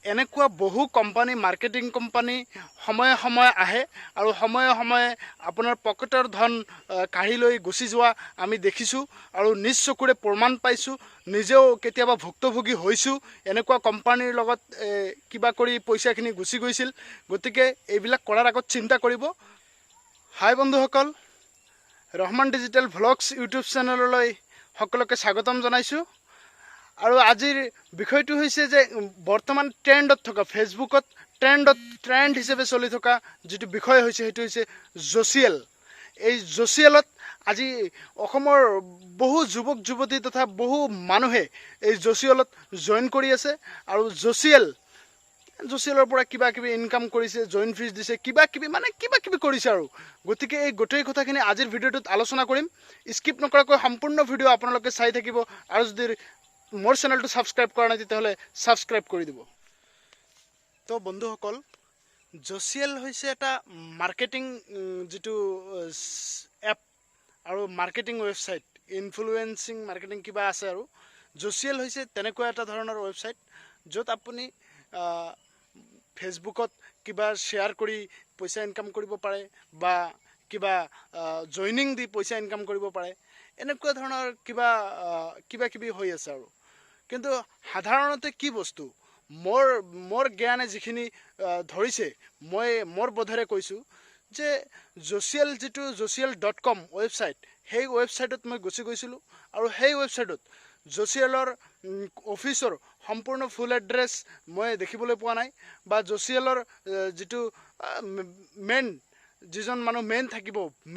এনেকুৱা বহু company marketing company সময়ে সময়ে আহে আৰু সময়ে সময়ে আপোনাৰ পকেটৰ ধন কাঢ়ি লৈ গুচি যোৱা আমি দেখিছোঁ আৰু নিজ চকুৰে প্ৰমাণ পাইছোঁ, নিজেও কেতিয়াবা ভুক্তভোগী হৈছোঁ। এনেকুৱা কোম্পানীৰ লগত কিবা কৰি পইচাখিনি গুচি গৈছিল। গতিকে এইবিলাক কৰাৰ আগত চিন্তা কৰিব। হাই বন্ধুসকল, ৰহমান ডিজিটেল ভ্লগছ ইউটিউব চেনেললৈ সকলোকে স্বাগতম জনাইছোঁ। আৰু আজিৰ বিষয়টো হৈছে যে বৰ্তমান ট্ৰেণ্ডত থকা ফেচবুকত ট্ৰেণ্ড হিচাপে চলি থকা যিটো বিষয় হৈছে সেইটো হৈছে জচিয়েল। এই জচিয়েলত আজি অসমৰ বহু যুৱক যুৱতী তথা বহু মানুহে এই জচিয়েলত জইন কৰি আছে আৰু জচিয়েলৰ পৰা কিবা কিবি ইনকাম কৰিছে, জইন ফিজ দিছে, কিবা কিবি কৰিছে আৰু। গতিকে এই গোটেই কথাখিনি আজিৰ ভিডিঅ'টোত আলোচনা কৰিম। স্কিপ নকৰাকৈ সম্পূৰ্ণ ভিডিঅ' আপোনালোকে চাই থাকিব আৰু যদি মোৰ চেনেলটো ছাবস্ক্ৰাইব কৰা নাই তেতিয়াহ'লে ছাবস্ক্ৰাইব কৰি দিব। তো বন্ধুসকল, জচিয়েল হৈছে এটা মাৰ্কেটিং যিটো এপ আৰু মাৰ্কেটিং ৱেবছাইট, ইনফ্লুৱেঞ্চিং মাৰ্কেটিং কিবা আছে আৰু। জচিয়েল হৈছে তেনেকুৱা এটা ধৰণৰ ৱেবছাইট য'ত আপুনি ফেচবুকত কিবা শ্বেয়াৰ কৰি পইচা ইনকাম কৰিব পাৰে বা কিবা জইনিং দি পইচা ইনকাম কৰিব পাৰে। এনেকুৱা ধৰণৰ কিবা কিবি হৈ আছে আৰু। কিন্তু সাধাৰণতে কি বস্তু মোৰ জ্ঞানে যিখিনি ধৰিছে, মই মোৰ বোধেৰে কৈছোঁ যে jocial.com ৱেবছাইট, সেই ৱেবছাইটত মই গুচি গৈছিলোঁ আৰু সেই ৱেবছাইটত জচিয়েলৰ অফিচৰ সম্পূৰ্ণ ফুল এড্ৰেছ মই দেখিবলৈ পোৱা নাই, বা জচিয়েলৰ যিটো যিজন মানুহ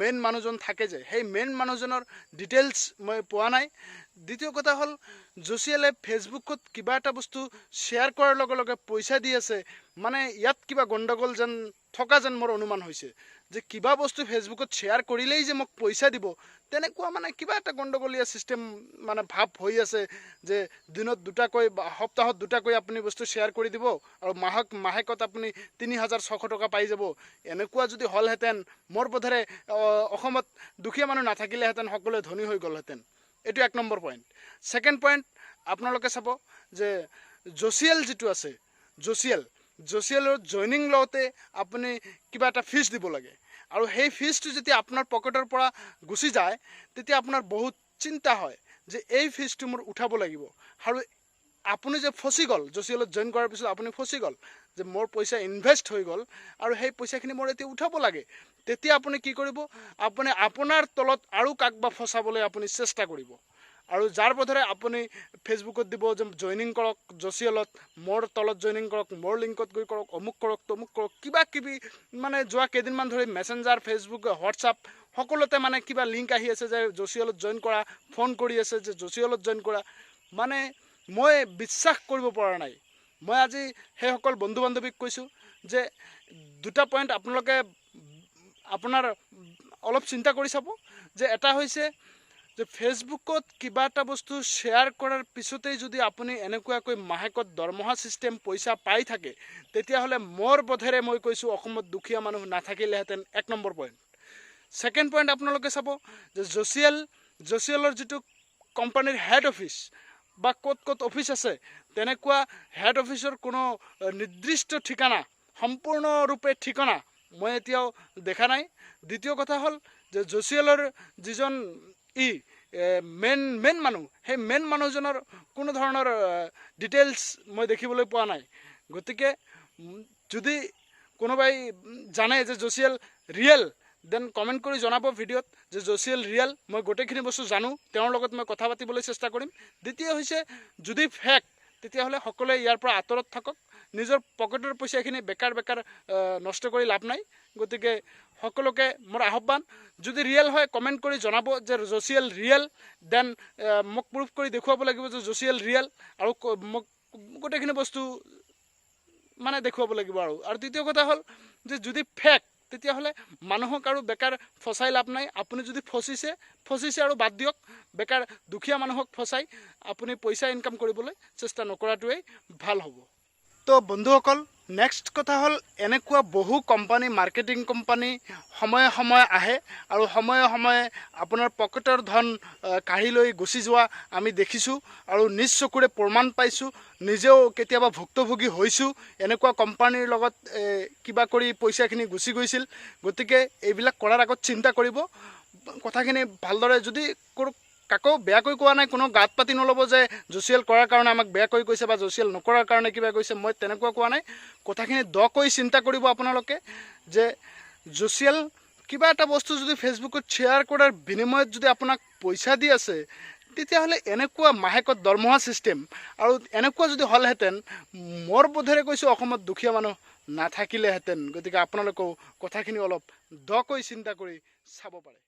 মেইন মানুহজন থাকে যে সেই মেইন মানুহজনৰ ডিটেইলছ মই পোৱা নাই। দ্বিতীয় কথা হ'ল, জচিয়েলে ফেচবুকত কিবা এটা বস্তু শ্বেয়াৰ কৰাৰ লগে লগে পইচা দি আছে, মানে ইয়াত কিবা গণ্ডগোল যেন থকা যেন মোৰ অনুমান হৈছে। যে কিবা বস্তু ফেচবুকত শ্বেয়াৰ কৰিলেই যে মোক পইচা দিব, তেনেকুৱা কিবা এটা গণ্ডগোলীয়া ছিষ্টেম ভাৱ হৈ আছে যে দিনত দুটাকৈ বা সপ্তাহত দুটাকৈ আপুনি বস্তু শ্বেয়াৰ কৰি দিব আৰু মাহেকত আপুনি ৩,৬০০ টকা পাই যাব। এনেকুৱা যদি হ'লহেঁতেন, মোৰ বোধেৰে অসমত দুখীয়া মানুহ নাথাকিলেহেঁতেন, সকলোৱে ধনী হৈ গ'লহেঁতেন। এইটো 1 নম্বৰ পইণ্ট। ছেকেণ্ড পইণ্ট, আপোনালোকে চাব যে জচিয়েল যিটো আছে, জচিয়েলৰ জইনিং লওঁতে আপুনি কিবা এটা ফিজ দিব লাগে আৰু সেই ফিজটো যেতিয়া আপোনাৰ পকেটৰ পৰা গুচি যায় তেতিয়া আপোনাৰ বহুত চিন্তা হয় যে এই ফিজটো মোৰ উঠাব লাগিব। আৰু আপুনি যে ফচি গ'ল, জচিয়েলত জইন কৰাৰ পিছত আপুনি ফচি গ'ল, যে মোৰ পইচা ইনভেষ্ট হৈ গ'ল আৰু সেই পইচাখিনি মোৰ এতিয়া উঠাব লাগে। তেতিয়া আপুনি কি কৰিব? আপুনি আপোনাৰ তলত আৰু কাকবা ফচাবলৈ আপুনি চেষ্টা কৰিব আৰু যাৰ বোধেৰে আপুনি ফেচবুকত দিব যে জইনিং কৰক জচিয়েলত, মোৰ তলত জইনিং কৰক, মোৰ লিংকত গৈ কৰক, অমুক কৰক তমুক কৰক, কিবা কিবি যোৱা কেইদিনমান ধৰি মেছেঞ্জাৰ, ফেচবুক, হোৱাটছআপ সকলোতে কিবা লিংক আহি আছে যে জচিয়েলত জইন কৰা, ফোন কৰি আছে যে জচিয়েলত জইন কৰা। মই বিশ্বাস কৰিব পৰা নাই। মই আজি সেইসকল বন্ধু বান্ধৱীক কৈছোঁ যে দুটা পইণ্ট আপোনালোকে আপোনাৰ অলপ চিন্তা কৰি চাব। যে এটা হৈছে যে ফেচবুকত কিবা এটা বস্তু শ্বেয়াৰ কৰাৰ পিছতেই যদি আপুনি এনেকুৱাকৈ মাহেকত দৰমহা ছিষ্টেম পইচা পাই থাকে, তেতিয়াহ'লে মোৰ বোধেৰে মই কৈছোঁ অসমত দুখীয়া মানুহ নাথাকিলেহেঁতেন। 1 নম্বৰ পইণ্ট। ছেকেণ্ড পইণ্ট, আপোনালোকে চাব যে জচিয়েলৰ যিটো কোম্পানীৰ হেড অফিচ বা ক'ত অফিচ আছে, তেনেকুৱা হেড অফিচৰ কোনো নিৰ্দিষ্ট ঠিকনা, সম্পূৰ্ণৰূপে ঠিকনা মই এতিয়াও দেখা নাই। দ্বিতীয় কথা হ'ল যে জচিয়েলৰ যিজন মেইন মানুহ, সেই মেইন মানুহজনৰ কোনো ধৰণৰ ডিটেইলছ মই দেখিবলৈ পোৱা নাই। গতিকে যদি কোনোবাই জানে যে জচিয়েল ৰিয়েল, দেন কমেণ্ট কৰি জনাব ভিডিঅ'ত যে জচিয়েল ৰিয়েল। মই গোটেইখিনি বস্তু জানো, তেওঁৰ লগত মই কথা পাতিবলৈ চেষ্টা কৰিম। দ্বিতীয় হৈছে, যদি ফেক, তেতিয়াহ'লে সকলোৱে ইয়াৰ পৰা আঁতৰত থাকক। নিজৰ পকেটৰ পইচাখিনি বেকাৰ নষ্ট কৰি লাভ নাই। গতিকে সকলোকে মোৰ আহ্বান, যদি ৰিয়েল হয় কমেণ্ট কৰি জনাব যে জচিয়েল ৰিয়েল, দেন মোক প্ৰুফ কৰি দেখুৱাব লাগিব যে জচিয়েল ৰিয়েল, আৰু মোক গোটেইখিনি বস্তু দেখুৱাব লাগিব। আৰু দ্বিতীয় কথা হ'ল যে যদি ফেক, তেতিয়াহ'লে মানুহক আৰু বেকাৰ ফচাই লাভ নাই। আপুনি যদি ফচিছে আৰু বাদ দিয়ক। বেকাৰ দুখীয়া মানুহক ফচাই আপুনি পইচা ইনকাম কৰিবলৈ চেষ্টা নকৰাটোৱেই ভাল হ'ব। তো বন্ধুসকল, নেক্সট কথা হ'ল এনেকুৱা বহু কোম্পানী মাৰ্কেটিং কোম্পানী সময়ে সময়ে আহে আৰু সময়ে সময়ে আপোনাৰ পকেটৰ ধন কাঢ়ি লৈ গুচি যোৱা আমি দেখিছোঁ আৰু নিজ চকুৰে প্ৰমাণ পাইছোঁ, নিজেও কেতিয়াবা ভুক্তভোগী হৈছোঁ। এনেকুৱা কোম্পানীৰ লগত কিবা কৰি পইচাখিনি গুচি গৈছিল। গতিকে এইবিলাক কৰাৰ আগত চিন্তা কৰিব, কথাখিনি ভালদৰে যদি কাকো বেয়াকৈ কোৱা নাই, কোনো গাত পাতি নল'ব যে জচিয়েল কৰাৰ কাৰণে আমাক বেয়াকৈ কৈছে বা জচিয়েল নকৰাৰ কাৰণে কিবা কৈছে, মই তেনেকুৱা কোৱা নাই। কথাখিনি দকৈ চিন্তা কৰিব আপোনালোকে যে জচিয়েল কিবা এটা বস্তু যদি ফেচবুকত শ্বেয়াৰ কৰাৰ বিনিময়ত যদি আপোনাক পইচা দি আছে, তেতিয়াহ'লে এনেকুৱা মাহেকত দৰমহা ছিষ্টেম আৰু এনেকুৱা যদি হ'লহেঁতেন, মোৰ বোধেৰে কৈছোঁ অসমত দুখীয়া মানুহ নাথাকিলেহেঁতেন। গতিকে আপোনালোকেও কথাখিনি অলপ দকৈ চিন্তা কৰি চাব পাৰে।